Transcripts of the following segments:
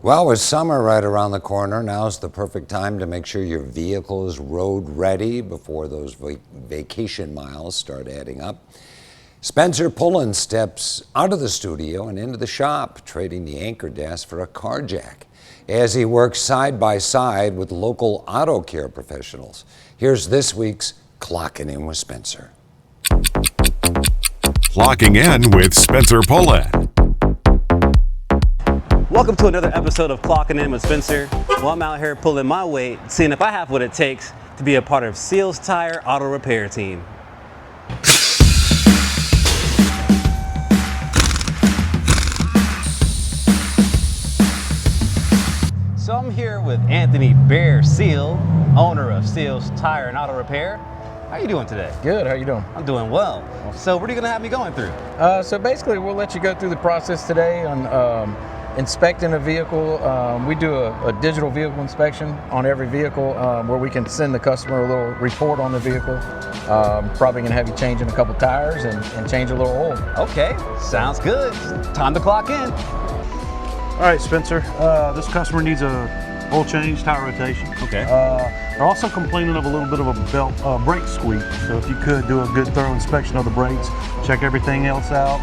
Well, with summer right around the corner, now's the perfect time to make sure your vehicle is road ready before those vacation miles start adding up. Spencer Pullen steps out of the studio and into the shop, trading the anchor desk for a car jack as he works side by side with local auto care professionals. Here's this week's Clocking In with Spencer. Clocking In with Spencer Pullen. Welcome to another episode of Clocking In with Spencer. Well, I'm out here pulling my weight, seeing if I have what it takes to be a part of Seals Tire Auto Repair Team. So I'm here with Anthony Bear Seal, owner of Seals Tire and Auto Repair. How are you doing today? Good, how you doing? I'm doing well. So what are you gonna have me going through? So basically we'll let you go through the process today on inspecting a vehicle. We do a digital vehicle inspection on every vehicle where we can send the customer a little report on the vehicle. Probably gonna have you changing a couple tires and change a little oil. Okay, sounds good. Time to clock in. All right, Spencer, this customer needs a oil change, tire rotation. Okay. They're also complaining of a little bit of a belt brake squeak. So if you could do a good thorough inspection of the brakes, check everything else out,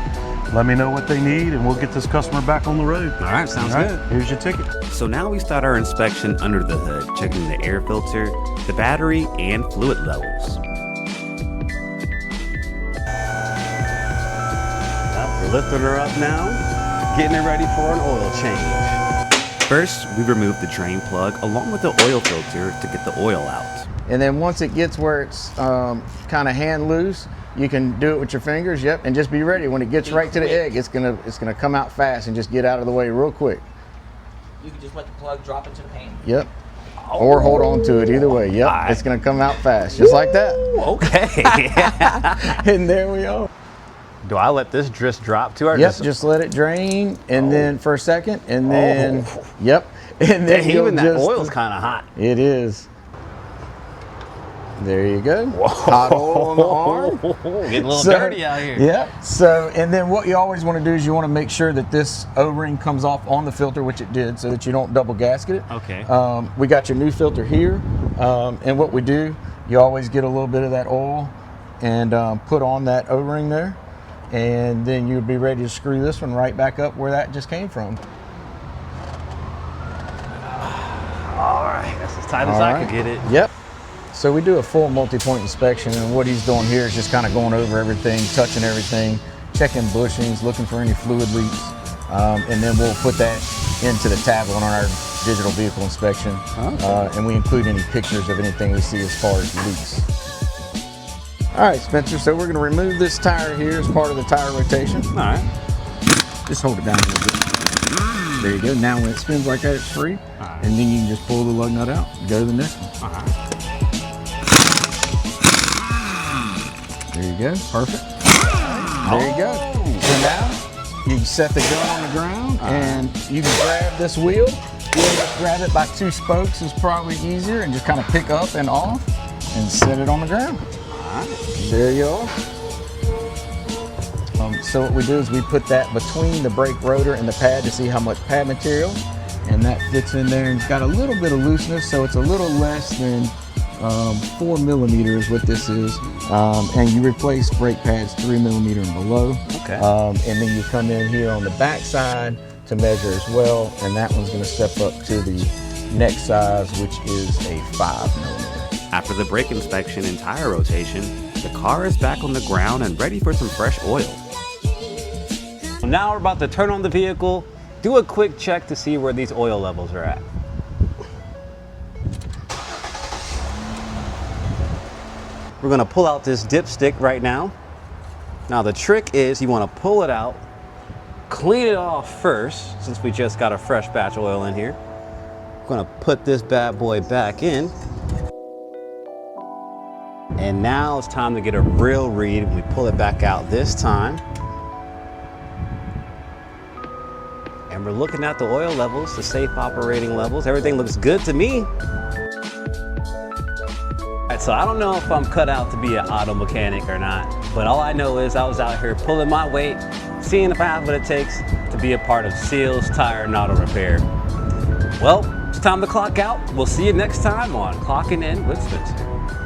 let me know what they need, and we'll get this customer back on the road. All right, sounds good. Here's your ticket. So now we start our inspection under the hood, checking the air filter, the battery, and fluid levels. We're lifting her up now, getting her ready for an oil change. First, we remove the drain plug along with the oil filter to get the oil out. And then once it gets where it's kind of hand loose, you can do it with your fingers, yep, and just be ready. When it gets right to the egg, it's gonna come out fast and just get out of the way real quick. You can just let the plug drop into the paint. Yep. Or hold on to it, either way. Yep, it's gonna come out fast, just like that. Okay. And there we are. Do I let this just drop to her? Yep, just let it drain, and then for a second, and then, yep. And then even that oil's kind of hot. It is. There you go. Whoa. Hot oil on the arm. Getting a little dirty out here. Yeah. So, and then what you always want to do is you want to make sure that this O-ring comes off on the filter, which it did, so that you don't double gasket it. Okay. We got your new filter here, and what we do, you always get a little bit of that oil and put on that O-ring there, and then you'd be ready to screw this one right back up where that just came from. All right, that's as tight as I could get it. Yep. So we do a full multi-point inspection, and what he's doing here is just kind of going over everything, touching everything, checking bushings, looking for any fluid leaks, and then we'll put that into the tablet on our digital vehicle inspection, and we include any pictures of anything we see as far as leaks. All right, Spencer, so we're going to remove this tire here as part of the tire rotation. All right. Just hold it down a little bit. There you go. Now when it spins like that, it's free, and then you can just pull the lug nut out and go to the next one. All right. There you go, perfect. There you go. So now you can set the gun on the ground and you can grab this wheel. You'll just grab it by two spokes is probably easier, and just kind of pick up and off and set it on the ground. There you are. So what we do is we put that between the brake rotor and the pad to see how much pad material, and that fits in there, and it's got a little bit of looseness, so it's a little less than 4 millimeters what this is, and you replace brake pads 3 millimeter and below. Okay. And then you come in here on the back side to measure as well, and that one's going to step up to the next size, which is a 5 millimeter. After the brake inspection and tire rotation, the car is back on the ground and ready for some fresh oil. Now we're about to turn on the vehicle, do a quick check to see where these oil levels are at. We're gonna pull out this dipstick right now. Now the trick is you wanna pull it out, clean it off first, since we just got a fresh batch of oil in here. We're gonna put this bad boy back in. And now it's time to get a real read when we pull it back out this time. And we're looking at the oil levels, the safe operating levels. Everything looks good to me. So I don't know if I'm cut out to be an auto mechanic or not, but all I know is I was out here pulling my weight, seeing if I have what it takes to be a part of Seals Tire and Auto Repair. Well, it's time to clock out. We'll see you next time on Clocking In with Spencer.